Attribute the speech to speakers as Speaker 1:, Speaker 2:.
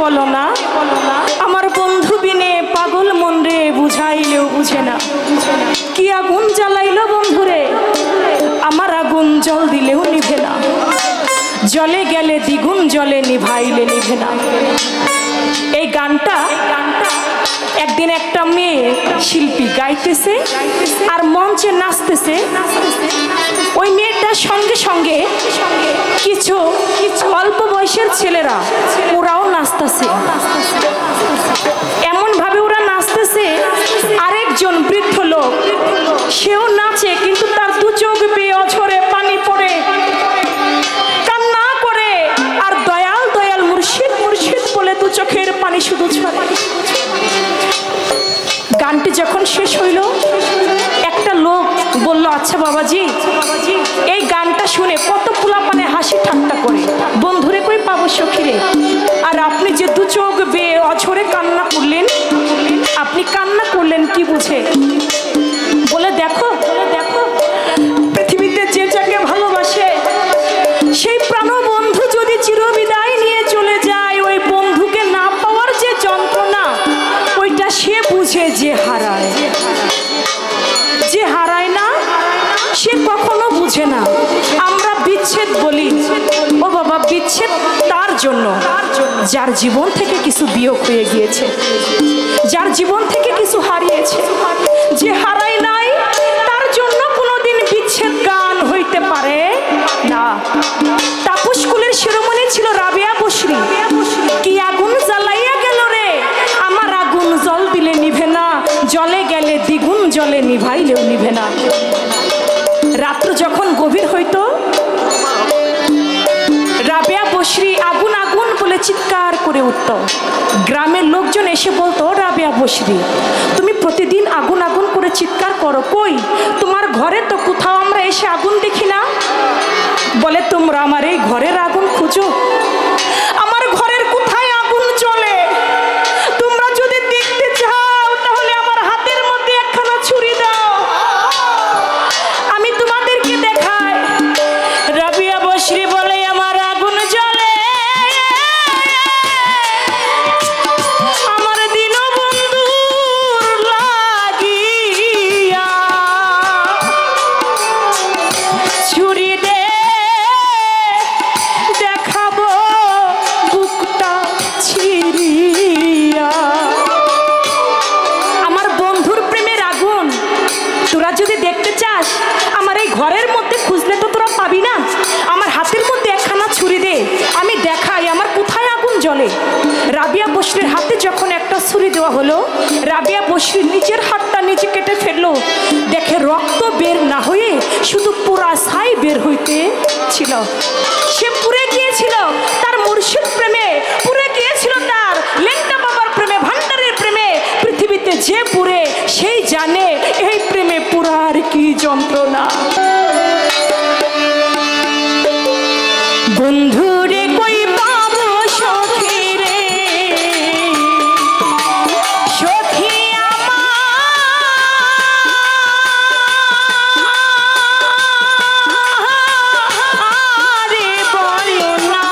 Speaker 1: বলো না আমার বন্ধু বিনে পাগল মন রে বুঝাইলেও বুঝে না। কি আগুন জ্বালাইলো বন্ধুরে আমার আগুন জল দিলেও নিভে না। জলে গেলে দ্বিগুণ জলে নিভাইলে নিভে না। এই গানটা একদিন একটা মেয়ে শিল্পী গাইতেছে আর মঞ্চে নাচতেছে। ওই মেয়েটার সঙ্গে সঙ্গে কিছু অল্প বয়সের ছেলেরা ওরাও নাচতেছে। এমন ভাবে ওরা নাচতেছে আরেকজন বৃদ্ধ লোক সেও নাচে, কিন্তু তার দু চোখ বেয়ে অঝরে পানি পড়ে কান্না করে আর দয়াল দয়াল মুর্শিদ মুর্শিদ বলে দু চোখের পানি শুধু ছড়ে। গানটি যখন শেষ হইল একটা লোক বলল, আচ্ছা বাবাজি এই গানটা শুনে কত পোলাপানে হাসি ঠাট্টা করে বন্ধুরে কই পাবো সখীরে, আর আপনি যে দু চোখ বেয়ে অঝরে কান্না করলেন আপনি কান্না করলেন কি বুঝে? বলে দেখো পৃথিবীতে যে যাকে ভালোবাসে সেই প্রাণবন্ধু যদি চিরবিদায় নিয়ে চলে যায় ওই বন্ধুকে না পাওয়ার যে যন্ত্রণা ওইটা সে বুঝে। যে হারায় না সে কখনো বুঝে না। আমরা বিচ্ছেদ বলি, ও বাবা বিচ্ছেদ তার জন্য যার জীবন থেকে কিছু বিয়োগ হয়ে গিয়েছে, যার জীবন থেকে কিছু হারিয়েছে। যে হারায় নাই তার জন্য কোনোদিন বিচ্ছেদ গান হইতে পারে না। তাপস কুলের শিরোমণি ছিল রাবেয়া বসরি। কি আগুন জ্বালাইয়া গেল রে আমার আগুন জল দিলে নিভে না। জলে গেলে দ্বিগুণ জলে নিভাইলেও নিভে না। রাত্র যখন গভীর হইতো রাবেয়া বসরি আগুন আগুন বলে চিৎকার করে উঠত। গ্রামের লোকজন এসে বলতো, রাবেয়া বসরি তুমি প্রতিদিন আগুন আগুন করে চিৎকার করো, কই তোমার ঘরে তো কোথাও আমরা এসে আগুন দেখি না। বলে তোমরা আমার এই ঘরের আগুন খুঁজো, আমার ঘরের কোথায় আগুন জ্বলে তোমরা যদি দেখতে চাও তাহলে আমার হাতের মধ্যে একখানা ছুরি দাও, আমি তোমাদেরকে দেখাই। রাবেয়া বসরি বলে আমার আগুন জ্বলে আমার দীনবন্ধুর লাগিয়া, ছুরি দে দেখাবো বুকটা ছিড়িয়া। আমার বন্ধুর প্রেমের আগুন তোরা যদি দেখতে চাস আমার এই ঘরের মধ্যে খুঁজলে তো তোরা পাবি না। আমার হাতের মধ্যে একখানা ছুরি দে, আমি দেখাই আমার কোথায় আগুন জ্বলে। রাবেয়া বসরির হাতে যখন একটা ছুরি দেওয়া হলো রাবেয়া বসরি নিজের হাতটা নিজে কেটে ফেললো। দেখে রক্ত বের না হয়ে শুধু পুরা ছাই বের হইতে ছিল। সে পুড়ে গিয়েছিল তার মুর্শিদ প্রেমে, পুড়ে গিয়েছিল তার লেংটা বাবার প্রেমে, ভান্ডারের প্রেমে। পৃথিবীতে যে পুড়ে সেই জানে এই প্রেমে পুরার কি যন্ত্রণা। বন্ধুরে কই পাবো সখী রে, সখী আমারে বলো না